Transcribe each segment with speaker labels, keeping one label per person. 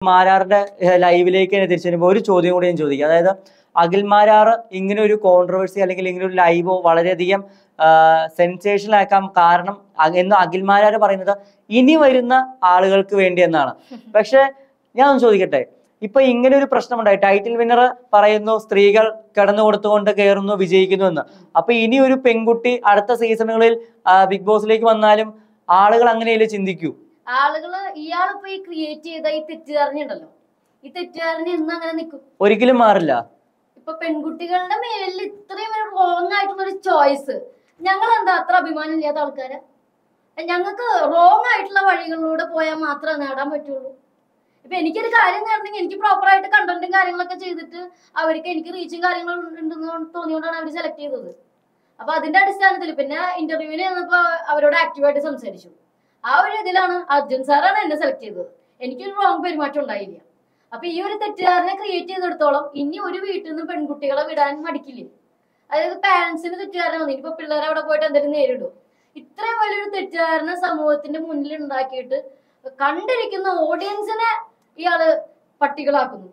Speaker 1: മാരാറുടെ ലൈവിലേക്ക് തന്നെ തിരിച്ചു വരുമ്പോൾ ഒരു ചോദ്യം കൂടി ഞാൻ ചോദിക്കാം. അതായത് അഖിൽ മാരാർ ഇങ്ങനെ ഒരു കോൺട്രവേഴ്സി അല്ലെങ്കിൽ ഇങ്ങനെ ഒരു ലൈവോ വളരെയധികം സെൻസേഷണൽ ആക്കാൻ കാരണം എന്ന് അഖിൽ മാരാർ പറയുന്നത് ഇനി വരുന്ന ആളുകൾക്ക് വേണ്ടി എന്നാണ്. പക്ഷെ ഞാൻ ഒന്ന് ചോദിക്കട്ടെ, ഇപ്പൊ ഇങ്ങനെ ഒരു പ്രശ്നമുണ്ടായി, ടൈറ്റിൽ വിന്നർ പറയുന്നു സ്ത്രീകൾ കിടന്നു കൊടുത്തുകൊണ്ട് കയറുന്നു വിജയിക്കുന്നു എന്ന്. അപ്പൊ ഇനി ഒരു പെൺകുട്ടി അടുത്ത സീസണുകളിൽ ബിഗ് ബോസിലേക്ക് വന്നാലും ആളുകൾ അങ്ങനെയല്ലേ ചിന്തിക്കൂ?
Speaker 2: ആളുകള് ഇയാളിപ്പോ ഈ ക്രിയേറ്റ് ചെയ്ത ഈ തെറ്റുകാരനുണ്ടല്ലോ, ഈ തെറ്റുകാരന് ഇന്ന് അങ്ങനെ നിൽക്കും,
Speaker 1: ഒരിക്കലും മാറില്ല.
Speaker 2: ഇപ്പൊ പെൺകുട്ടികളുടെ മേലിൽ ഇത്രയും ഒരു റോങ് ആയിട്ടുള്ള ഒരു ചോയ്സ്, ഞങ്ങൾ എന്താ അത്ര അഭിമാനം ഇല്ലാത്ത ആൾക്കാര്? ഞങ്ങൾക്ക് റോങ് ആയിട്ടുള്ള വഴികളിലൂടെ പോയാൽ മാത്രമേ നേടാൻ പറ്റുള്ളൂ. ഇപ്പൊ എനിക്കൊരു കാര്യം നേടണമെങ്കിൽ എനിക്ക് പ്രോപ്പറായിട്ട് കണ്ടന്റും കാര്യങ്ങളൊക്കെ ചെയ്തിട്ട് അവർക്ക് എനിക്ക് റീച്ചും കാര്യങ്ങളും ഉണ്ടെന്ന് തോന്നിയോണ്ടാണ് അവർ സെലക്ട് ചെയ്തത്. അപ്പൊ അതിന്റെ അടിസ്ഥാനത്തിൽ പിന്നെ ഇന്റർവ്യൂവിന് ചെന്നപ്പോ അവരോട് ആക്റ്റീവായിട്ട് സംസാരിച്ചു. ആ ഒരു ഇതിലാണ് അർജുൻ സാറാണ് എന്നെ സെലക്ട് ചെയ്തത്. എനിക്കൊരു റോങ് പെരുമാറ്റം ഉണ്ടായില്ല. അപ്പൊ ഈ ഒരു തെറ്റുകാരനെ ക്രിയേറ്റ് ചെയ്തെടുത്തോളം ഇനി ഒരു വീട്ടിൽ നിന്നും പെൺകുട്ടികളെ വിടാൻ മടിക്കില്ലേ? അതായത് പാരന്റ്സിന് തെറ്റുകാരനെ വന്നു, ഇനിയിപ്പോ പിള്ളേരെ അവിടെ പോയിട്ട് എന്തെങ്കിലും നേരിടും. ഇത്രയും വലിയൊരു തെറ്റുകാരനെ സമൂഹത്തിന്റെ മുന്നിൽ ഉണ്ടാക്കിയിട്ട് കണ്ടിരിക്കുന്ന ഓഡിയൻസിനെ ഇയാള് പട്ടികളാക്കുന്നു,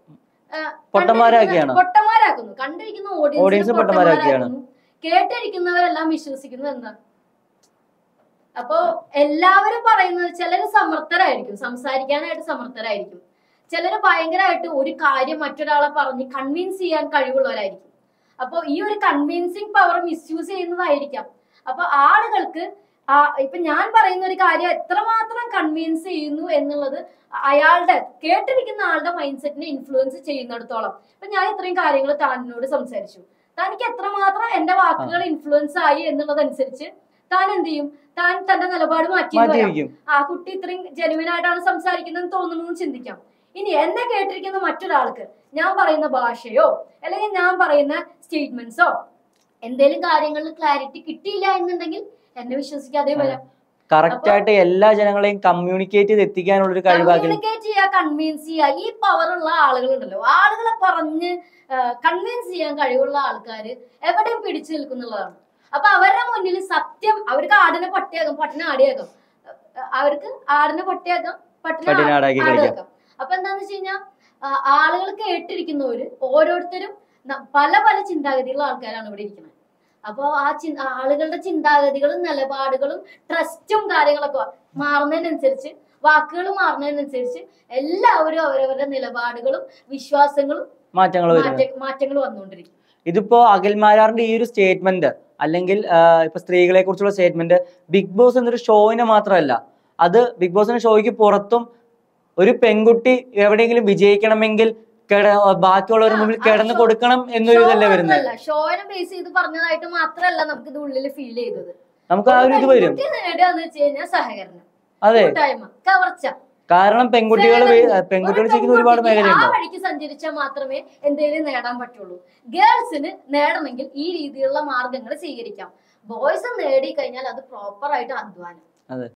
Speaker 2: പൊട്ടന്മാരാക്കുന്നു. കണ്ടിരിക്കുന്ന ഓഡിയൻസിനെ പൊട്ടന്മാരാക്കുന്നു, കേട്ടിരിക്കുന്നവരെല്ലാം വിശ്വസിക്കുന്നത് എന്താണ്? അപ്പോ എല്ലാവരും പറയുന്നത്, ചിലര് സമർത്ഥരായിരിക്കും, സംസാരിക്കാനായിട്ട് സമർത്ഥരായിരിക്കും, ചിലര് ഭയങ്കരമായിട്ട് ഒരു കാര്യം മറ്റൊരാളെ പറഞ്ഞ് കൺവിൻസ് ചെയ്യാൻ കഴിവുള്ളവരായിരിക്കും. അപ്പൊ ഈ ഒരു കൺവിൻസിങ് പവർ മിസ്യൂസ് ചെയ്യുന്നതായിരിക്കാം. അപ്പൊ ആളുകൾക്ക് ഇപ്പൊ ഞാൻ പറയുന്ന ഒരു കാര്യം എത്രമാത്രം കൺവിൻസ് ചെയ്യുന്നു എന്നുള്ളത് അയാളുടെ കേട്ടിരിക്കുന്ന ആളുടെ മൈൻഡ് സെറ്റിനെ ഇൻഫ്ലുവൻസ് ചെയ്യുന്നിടത്തോളം. ഇപ്പൊ ഞാൻ ഇത്രയും കാര്യങ്ങൾ താനോട് സംസാരിച്ചു, തനിക്ക് എത്രമാത്രം എന്റെ വാക്കുകൾ ഇൻഫ്ലുവൻസ് ആയി എന്നുള്ളതനുസരിച്ച് താൻ എന്ത് ചെയ്യും? താൻ തന്റെ നിലപാട് മാറ്റി വരാം. ആ കുട്ടി ഇത്രയും ജെനുവിൻ ആയിട്ടാണ് സംസാരിക്കുന്നത് തോന്നുന്നു ചിന്തിക്കാം. ഇനി എന്നെ കേട്ടിരിക്കുന്ന മറ്റൊരാൾക്ക് ഞാൻ പറയുന്ന ഭാഷയോ അല്ലെങ്കിൽ ഞാൻ പറയുന്ന സ്റ്റേറ്റ്മെന്റ്സോ എന്തെങ്കിലും കാര്യങ്ങളിൽ ക്ലാരിറ്റി കിട്ടിയില്ല എന്നുണ്ടെങ്കിൽ എന്നെ വിശ്വസിക്കാതെ വരാം.
Speaker 1: കറക്റ്റ് ആയിട്ട് എല്ലാ ജനങ്ങളെയും കമ്മ്യൂണിക്കേറ്റ് ചെയ്ത് എത്തിക്കാനുള്ള ഒരു കഴിവ്,
Speaker 2: കമ്മ്യൂണിക്കേറ്റ് ചെയ്യുക, കൺവിൻസ് ചെയ്യുക, ഈ പവർ ഉള്ള ആളുകളുണ്ടല്ലോ, ആളുകളെ പറഞ്ഞ് കൺവിൻസ് ചെയ്യാൻ കഴിവുള്ള ആൾക്കാര് എവിടെയും പിടിച്ചു നിൽക്കുന്നുള്ളതാണ്. അപ്പൊ അവരുടെ മുന്നിൽ സത്യം, അവർക്ക് ആടിനെ പട്ടിയാക്കാം, പട്ടിനെ ആടിയാക്കാം, അവർക്ക് ആടിനെ പട്ടിയാക്കാം, പട്ടിനെ ആടിയാക്കാം. അപ്പൊ എന്താന്ന് വെച്ച് കഴിഞ്ഞാൽ ആളുകൾ കേട്ടിരിക്കുന്നവര് ഓരോരുത്തരും പല പല ചിന്താഗതിയുള്ള ആൾക്കാരാണ് ഇവിടെ ഇരിക്കുന്നത്. അപ്പൊ ആളുകളുടെ ചിന്താഗതികളും നിലപാടുകളും ട്രസ്റ്റും കാര്യങ്ങളൊക്കെ മാറുന്നതിനനുസരിച്ച്, വാക്കുകൾ മാറുന്നതിനനുസരിച്ച് എല്ലാവരും അവരവരുടെ നിലപാടുകളും വിശ്വാസങ്ങളും മാറ്റങ്ങൾ വന്നുകൊണ്ടിരിക്കും.
Speaker 1: ഇതിപ്പോ അഖിൽ മാരാറിന്റെ ഈ ഒരു സ്റ്റേറ്റ്മെന്റ് അല്ലെങ്കിൽ ഇപ്പൊ സ്ത്രീകളെ കുറിച്ചുള്ള സ്റ്റേറ്റ്മെന്റ് ബിഗ് ബോസ് എന്നൊരു ഷോയിനെ മാത്രമല്ല, അത് ബിഗ് ബോസിന്റെ ഷോയ്ക്ക് പുറത്തും ഒരു പെൺകുട്ടി എവിടെയെങ്കിലും വിജയിക്കണമെങ്കിൽ ബാക്കിയുള്ളവർ മുമ്പിൽ കിടന്നു കൊടുക്കണം എന്നൊരു ഇതല്ലേ വരുന്നത്.
Speaker 2: ഷോനെ ബേസ് ചെയ്ത് പറഞ്ഞതായിട്ട് മാത്രമല്ല നമുക്ക് ഇത് ഉള്ളിൽ ഫീൽ ചെയ്തത്.
Speaker 1: നമുക്ക് ആ ഒരു ഇത് വരും.
Speaker 2: സഹകരണം,
Speaker 1: അതെ,
Speaker 2: കവർച്ച.
Speaker 1: കാരണം പെൺകുട്ടികൾ ചെയ്യുന്ന ഒരുപാട് മേഖലയുണ്ട്.
Speaker 2: ആ വഴിക്ക് സഞ്ചരിച്ചാൽ മാത്രമേ എന്തെങ്കിലും നേടാൻ പറ്റുള്ളൂ. ഗേൾസിന് നേടണമെങ്കിൽ ഈ രീതിയിലുള്ള മാർഗങ്ങൾ സ്വീകരിക്കാം. ബോയ്സ് നേടി കഴിഞ്ഞാൽ അത് പ്രോപ്പർ ആയിട്ട് അധ്വാനം.
Speaker 1: അതെ.